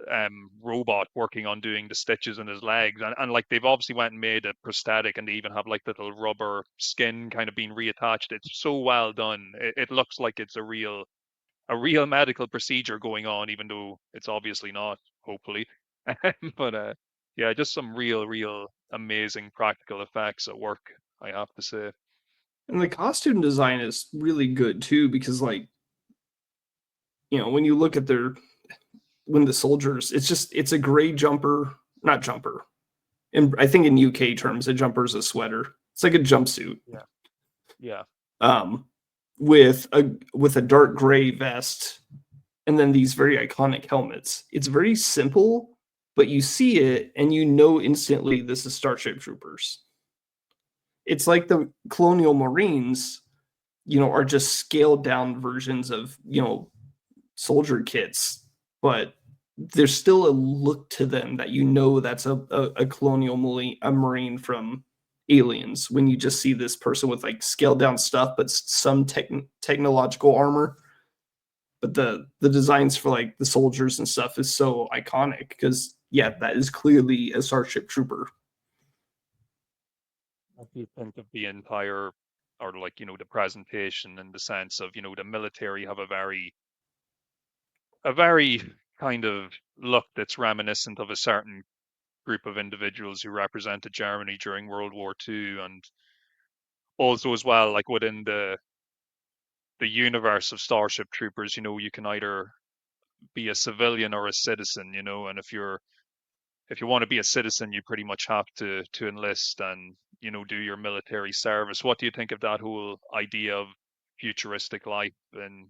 robot working on doing the stitches in his legs, and like they've obviously went and made a prosthetic, and they even have like little rubber skin kind of being reattached. It's so well done. It looks like it's a real medical procedure going on, even though it's obviously not, hopefully. But yeah, just some real amazing practical effects at work, I have to say. And the costume design is really good too, because like when you look at when the soldiers, it's a gray jumper, not jumper. And I think in UK terms, a jumper is a sweater. It's like a jumpsuit. Yeah. With a dark gray vest, and then these very iconic helmets. It's very simple, but you see it and you know instantly this is Starship Troopers. It's like the Colonial Marines, are just scaled down versions of, soldier kits, but there's still a look to them that that's a Colonial Marine from Aliens, when you just see this person with like scaled down stuff but some technological armor. But the designs for like the soldiers and stuff is so iconic, because that is clearly a Starship Trooper. What do you think of the entire, or like the presentation, in the sense of the military have a very kind of look that's reminiscent of a certain group of individuals who represented Germany during World War II, and also as well, like within the universe of Starship Troopers, you can either be a civilian or a citizen, and if you want to be a citizen, you pretty much have to enlist and do your military service. What do you think of that whole idea of futuristic life in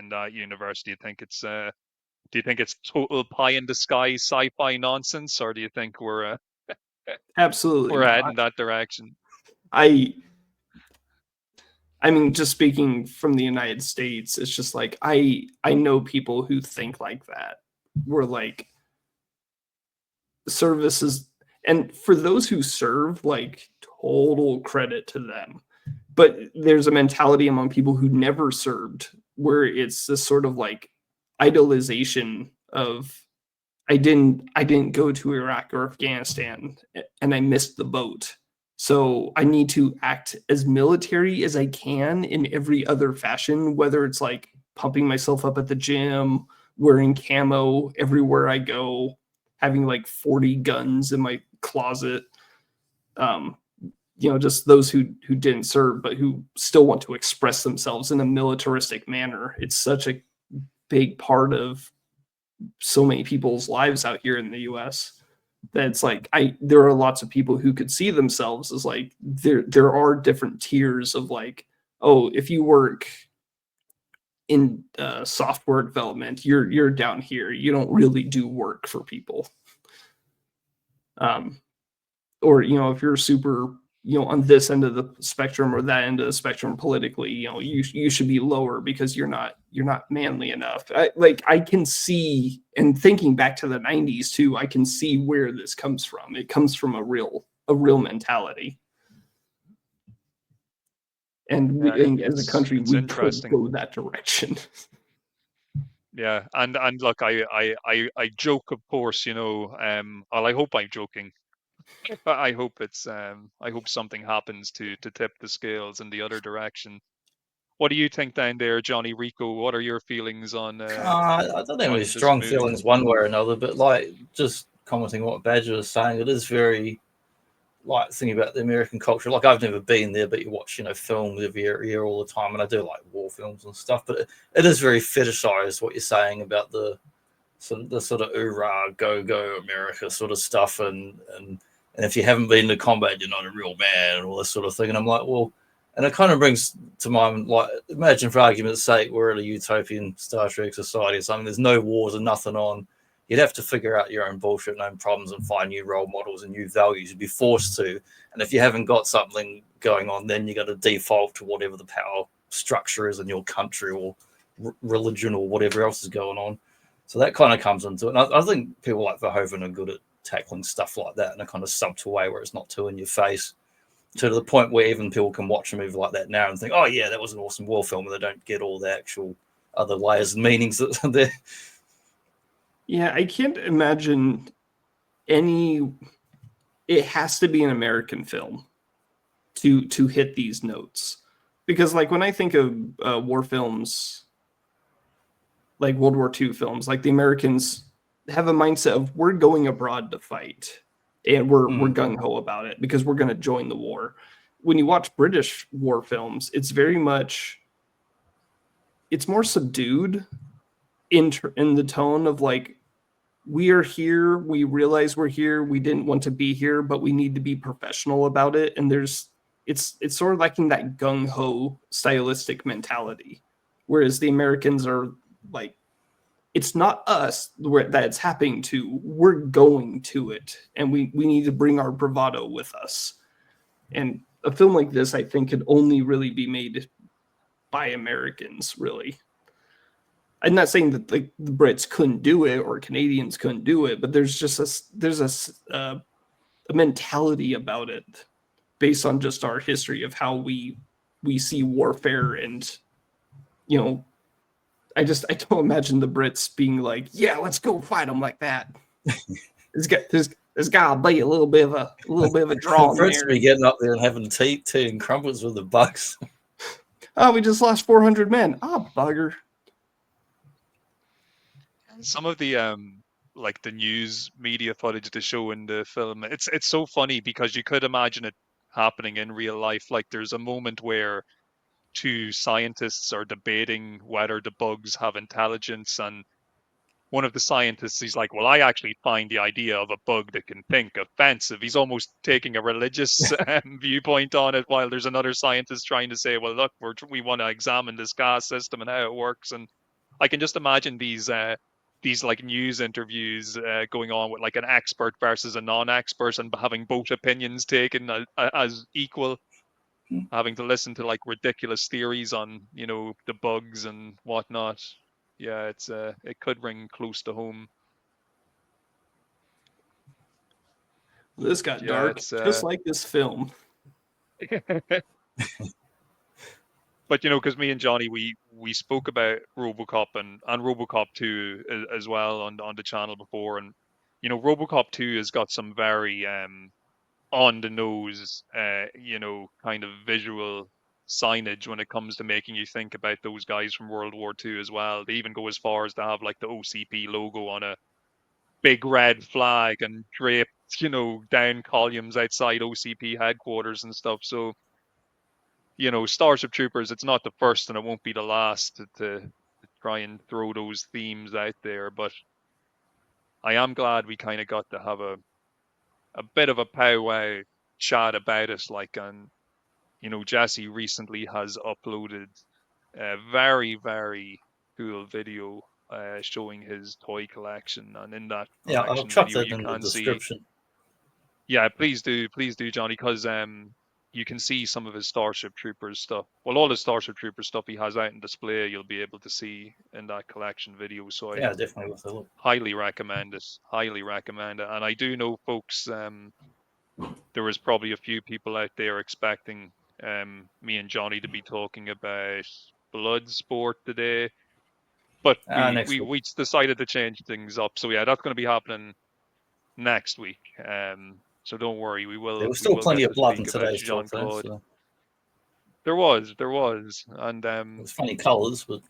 that universe? Do you think it's total pie in the sky sci-fi nonsense, or do you think we're absolutely heading that direction? I mean, just speaking from the United States, it's just like I know people who think like that. We're like, services, and for those who serve, like, total credit to them. But there's a mentality among people who never served where it's this sort of like idolization of, I didn't go to Iraq or Afghanistan and I missed the boat, so I need to act as military as I can in every other fashion, whether it's like pumping myself up at the gym, wearing camo everywhere I go, having like 40 guns in my closet. Just those who didn't serve but who still want to express themselves in a militaristic manner. It's such a big part of so many people's lives out here in the US that it's like there are lots of people who could see themselves as like, there are different tiers of like, oh, if you work in software development, you're down here, you don't really do work for people. Or if you're super on this end of the spectrum or that end of the spectrum politically, you should be lower because you're not manly enough. I can see, and thinking back to the 90s too, I can see where this comes from. It comes from a real mentality. And as a country, we could go that direction. Yeah, and look, I joke, of course, I hope I'm joking. I hope I hope something happens to tip the scales in the other direction. What do you think down there, Johnny Rico? What are your feelings on? I don't have any strong feelings one way or another, but like just commenting what Badger was saying, it is very like thinking about the American culture. Like I've never been there, but you watch films every year all the time, and I do like war films and stuff. But it is very fetishized what you're saying about the sort of hoorah, go America sort of stuff, and if you haven't been to combat, you're not a real man, and all this sort of thing. And I'm like, well, and it kind of brings to mind, like, imagine for argument's sake, we're in a utopian Star Trek society or something. There's no wars and nothing on. You'd have to figure out your own bullshit and own problems and find new role models and new values. You'd be forced to. And if you haven't got something going on, then you got to default to whatever the power structure is in your country or religion or whatever else is going on. So that kind of comes into it. And I think people like Verhoeven are good at tackling stuff like that in a kind of subtle way where it's not too in your face, to the point where even people can watch a movie like that now and think, oh, yeah, that was an awesome war film, and they don't get all the actual other layers and meanings that are there. Yeah, I can't imagine it has to be an American film to hit these notes. Because, like, when I think of war films, like World War II films, like the Americans have a mindset of we're going abroad to fight, and we're gung-ho about it because we're going to join the war. When you watch British war films, it's very much, it's more subdued in the tone of like, we are here, we realize we're here, we didn't want to be here, but we need to be professional about it. And it's sort of lacking that gung-ho stylistic mentality. Whereas the Americans are like, it's not us that it's happening to, we're going to it. And we need to bring our bravado with us. And a film like this, I think, could only really be made by Americans, really. I'm not saying that the Brits couldn't do it or Canadians couldn't do it, but there's just a mentality about it based on just our history of how we see warfare. And I don't imagine the Brits being like, yeah, let's go fight them like that. There's got to be a little bit of a draw. The Brits be getting up there and having tea and crumpets with the Bucks. Oh, we just lost 400 men. Oh, bugger. Some of the like the news media footage they show in the film, it's so funny because you could imagine it happening in real life. Like there's a moment where two scientists are debating whether the bugs have intelligence, and one of the scientists, he's like, well, I actually find the idea of a bug that can think offensive. He's almost taking a religious viewpoint on it, while there's another scientist trying to say, well, look, we want to examine this gas system and how it works. And I can just imagine these like news interviews going on with like an expert versus a non-expert, and having both opinions taken as equal, having to listen to like ridiculous theories on the bugs and whatnot. Yeah, it could ring close to home. This got dark, just like this film. But because me and Johnny, we spoke about RoboCop and RoboCop 2 as well on the channel before, and RoboCop 2 has got some very on the nose kind of visual signage when it comes to making you think about those guys from World War II as well. They even go as far as to have like the OCP logo on a big red flag and draped down columns outside OCP headquarters and stuff. So Starship Troopers, it's not the first and it won't be the last to try and throw those themes out there. But I am glad we kind of got to have a bit of a powwow chat about it. Like, and Jesse recently has uploaded a very, very cool video showing his toy collection, and in that I'll chuck that in the description. Yeah, please do, Johnny, because you can see some of his Starship Troopers stuff. Well, all his Starship Troopers stuff he has out in display, you'll be able to see in that collection video. So I definitely worth a look. highly recommend it. Highly recommend it. And I do know, folks, there was probably a few people out there expecting me and Johnny to be talking about Bloodsport today, but we decided to change things up. So yeah, that's going to be happening next week. So don't worry, we will. There was still plenty of blood in today's talk, though, so. There was, and it was funny colours, but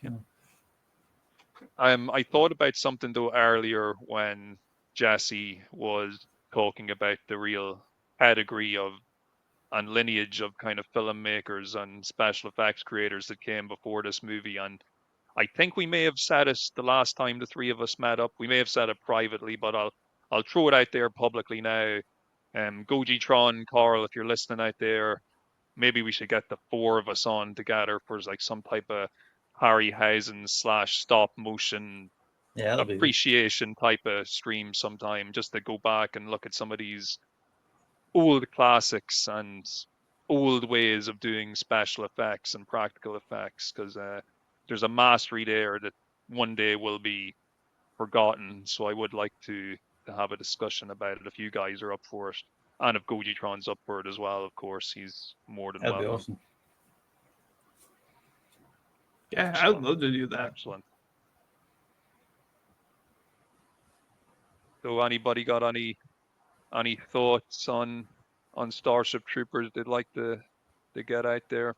I thought about something though earlier when Jesse was talking about the real pedigree of and lineage of kind of filmmakers and special effects creators that came before this movie. And I think we may have said it the last time the three of us met up. We may have said it privately, but I'll throw it out there publicly now. Gojitron, Carl, if you're listening out there, maybe we should get the four of us on together for like some type of Harryhausen / stop motion appreciation type of stream sometime, just to go back and look at some of these old classics and old ways of doing special effects and practical effects, because there's a mastery there that one day will be forgotten. So I would like to have a discussion about it if you guys are up for it, and if Gojitron's up for it as well. Of course, he's more than welcome. That'd be awesome. Yeah, I would love to do that. Excellent. So anybody got any thoughts on Starship Troopers they'd like to get out there?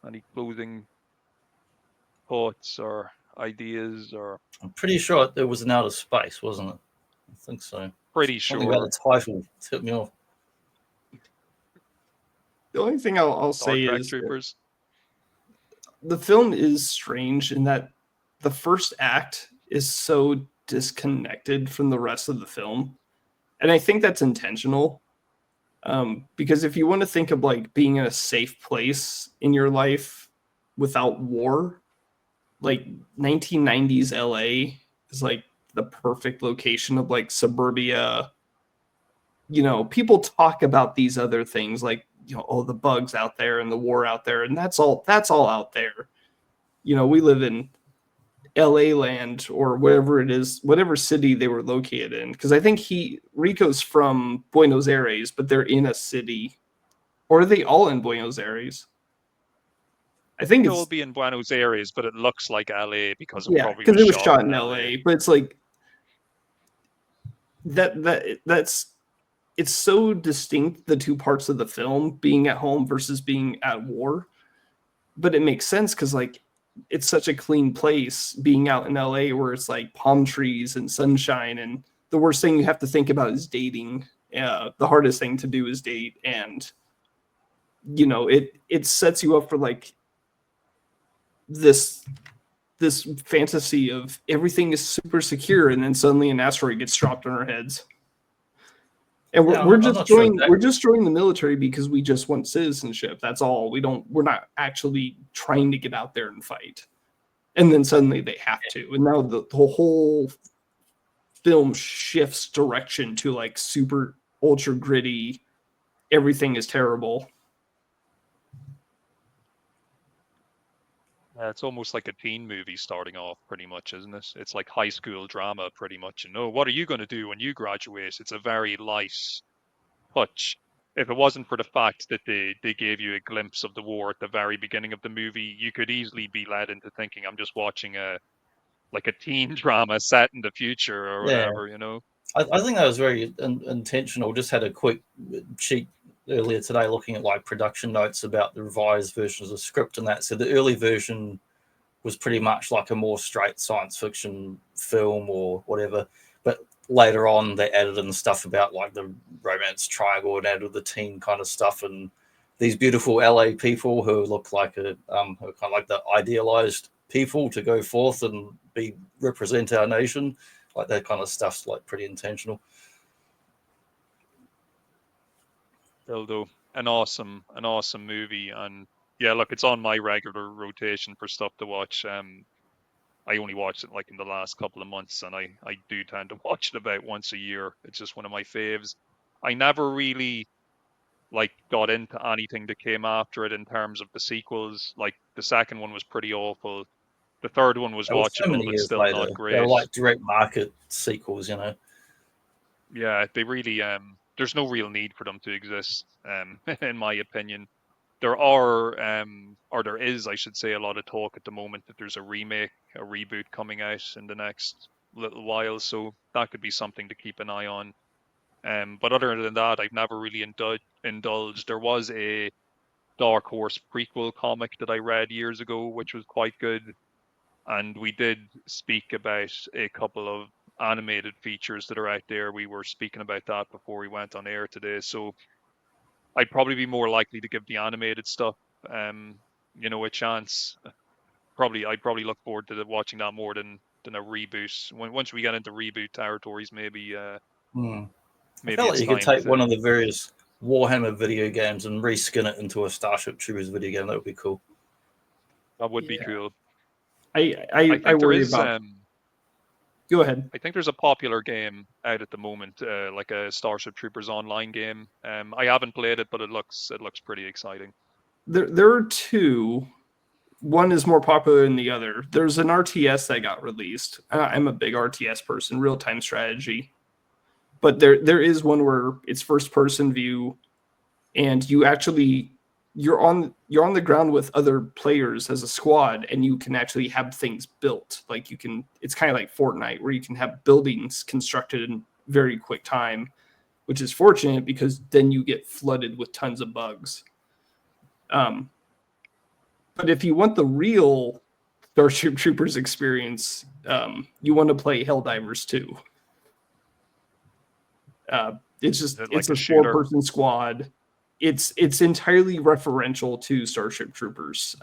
Any closing thoughts or ideas? Or I'm pretty sure it was in outer space, wasn't it? I think so. Pretty Something sure. about the title tipped me off. The only thing I'll say is Troopers. The film is strange in that the first act is so disconnected from the rest of the film. And I think that's intentional. Because if you want to think of like being in a safe place in your life without war, like 1990s LA is like the perfect location of like suburbia. You know, people talk about these other things like, you know, oh, the bugs out there and the war out there, and that's all out there. You know, we live in LA land or wherever it is, whatever city they were located in. Because I think Rico's from Buenos Aires, but they're in a city. Or are they all in Buenos Aires? I think it will be in Buenos Aires, but it looks like LA because it was shot in LA. But it's like that's it's so distinct, the two parts of the film, being at home versus being at war. But it makes sense because like it's such a clean place being out in LA where it's like palm trees and sunshine, and the worst thing you have to think about is dating. The hardest thing to do is date, and you know, it sets you up for like this fantasy of everything is super secure, and then suddenly an asteroid gets dropped on our heads. And we're just joining the military because we just want citizenship. That's all. We're not actually trying to get out there and fight. And then suddenly they have to. And now the whole film shifts direction to like super ultra gritty. Everything is terrible. It's almost like a teen movie starting off, pretty much, isn't it? It's like high school drama, pretty much. You know, what are you going to do when you graduate? It's a very light touch. If it wasn't for the fact that they gave you a glimpse of the war at the very beginning of the movie, you could easily be led into thinking I'm just watching a teen drama set in the future or whatever, you know? I think that was very intentional. Just had a quick cheat earlier today looking at like production notes about the revised versions of the script and that. So the early version was pretty much like a more straight science fiction film or whatever. But later on they added in stuff about like the romance triangle and added the teen kind of stuff and these beautiful LA people who look like who are kind of like the idealized people to go forth and represent our nation. Like that kind of stuff's like pretty intentional. Dildo, an awesome movie, and yeah, look, it's on my regular rotation for stuff to watch. I only watched it like in the last couple of months, and I do tend to watch it about once a year. It's just one of my faves. I never really like got into anything that came after it in terms of the sequels. Like the second one was pretty awful. The third one was That was so watchable, many but years still later. not They great. were like direct market sequels, you know. Yeah, they really there's no real need for them to exist, in my opinion. There are or there is, I should say, a lot of talk at the moment that there's a remake, a reboot coming out in the next little while, so that could be something to keep an eye on. But other than that, I've never really indulged. There was a Dark Horse prequel comic that I read years ago, which was quite good. And we did speak about a couple of animated features that are out there. We were speaking about that before we went on air today. So I'd probably be more likely to give the animated stuff, a chance. I'd probably look forward to watching that more than a reboot. Once we get into reboot territories, maybe I maybe feel like it's you could time take one of the various Warhammer video games and reskin it into a Starship Troopers video game. That would be cool. That would be cool. I think worry about. Go ahead. I think there's a popular game out at the moment, like a Starship Troopers online game. I haven't played it, but it looks pretty exciting. There are two. One is more popular than the other. There's an RTS that got released. I'm a big RTS person, real-time strategy. But there is one where it's first-person view, and you're on the ground with other players as a squad, and you can actually have things built. Like it's kind of like Fortnite, where you can have buildings constructed in very quick time, which is fortunate because then you get flooded with tons of bugs. But if you want the real Starship Troopers experience, you want to play Helldivers 2. It's a 4-person squad. It's entirely referential to Starship Troopers.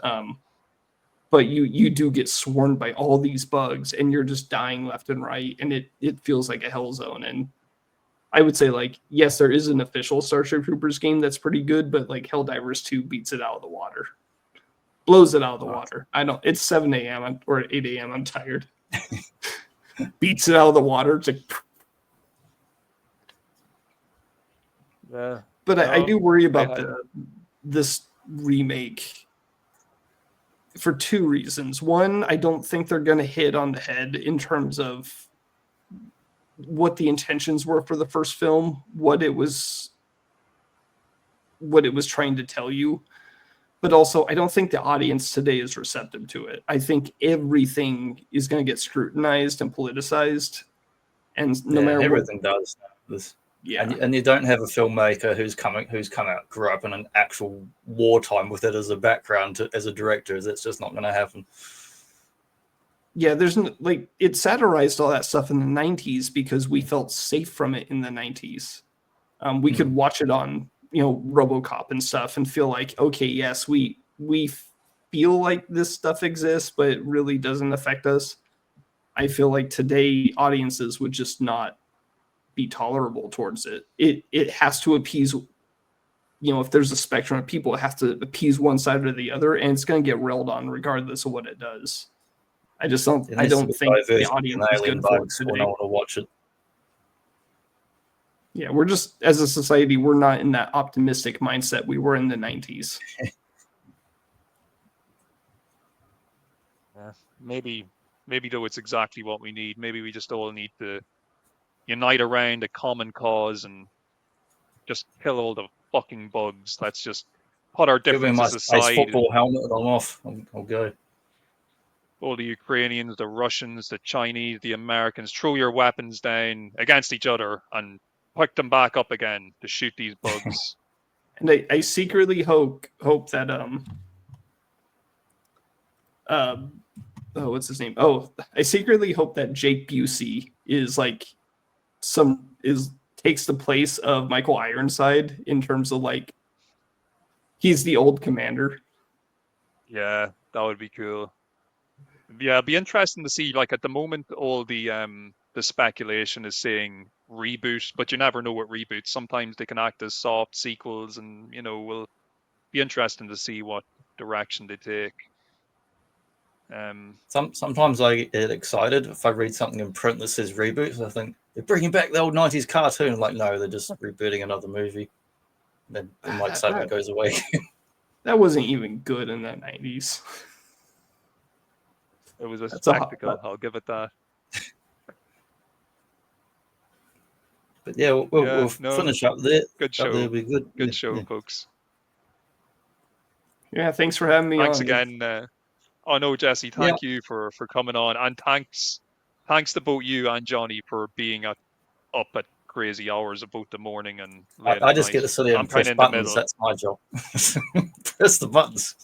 But you do get swarmed by all these bugs, and you're just dying left and right, and it feels like a hell zone. And I would say, like, yes, there is an official Starship Troopers game that's pretty good, but like Helldivers 2 beats it out of the water. Blows it out of the water. It's 7 a.m. or 8 a.m. I'm tired. Beats it out of the water. It's like, yeah. But I do worry about this remake for two reasons. One, I don't think they're going to hit on the head in terms of what the intentions were for the first film, what it was trying to tell you. But also, I don't think the audience today is receptive to it. I think everything is going to get scrutinized and politicized, and no matter everything does. And you don't have a filmmaker who's come out, grew up in an actual wartime with it as a background as a director. That's just not going to happen. Yeah, it satirized all that stuff in the 90s because we felt safe from it in the 90s. We could watch it on RoboCop and stuff and feel like, okay, yes, we feel like this stuff exists, but it really doesn't affect us. I feel like today audiences would just not be tolerable towards it. It has to appease, if there's a spectrum of people, it has to appease one side or the other, and it's going to get railed on regardless of what it does. I don't think the audience is good for it today. I want to watch it. Yeah, we're just, as a society, we're not in that optimistic mindset we were in the 90s. Maybe though it's exactly what we need. Maybe we just all need to unite around a common cause and just kill all the fucking bugs. Let's just put our differences aside. Football helmet, I'm off. I'll go. All the Ukrainians, the Russians, the Chinese, the Americans, throw your weapons down against each other and pick them back up again to shoot these bugs. And I secretly hope that what's his name? Oh, I secretly hope that Jake Busey takes the place of Michael Ironside in terms of he's the old commander. Yeah, that would be cool. Yeah, it'd be interesting to see. At the moment, all the speculation is saying reboot, but you never know what reboots. Sometimes they can act as soft sequels, and will be interesting to see what direction they take. Sometimes I get excited if I read something in print that says reboot. I think they're bringing back the old 90s cartoon. No, they're just rebooting another movie. then like Cyber goes away. That wasn't even good in the 90s. It was a spectacle. I'll give it that. But yeah, we'll finish up there. Good show. That'll be good. Good show, folks. Yeah, thanks for having me on. Thanks again. No, Jesse, thank you for coming on. And thanks to both you and Johnny for being up at crazy hours of both the morning and late I just night. get to sit here and press buttons. That's my job. Press the buttons.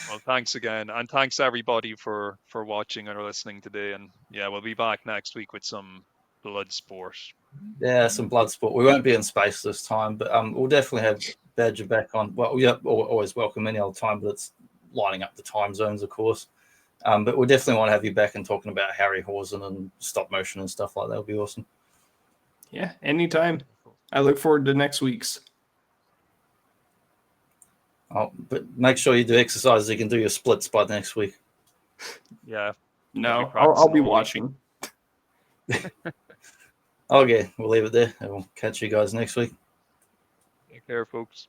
Well, thanks again. And thanks everybody for watching or listening today. And yeah, we'll be back next week with some blood sport. Yeah, some blood sport. We won't be in space this time, but we'll definitely have Badger back on. Well, yeah, always welcome any other time, but it's lining up the time zones, of course. But we definitely want to have you back and talking about Harryhausen and stop motion and stuff like that. Would be awesome. Yeah, anytime. I look forward to next week's. But make sure you do exercises. You can do your splits by next week. Yeah. No, I'll be watching. Okay, we'll leave it there. And we'll catch you guys next week. Take care, folks.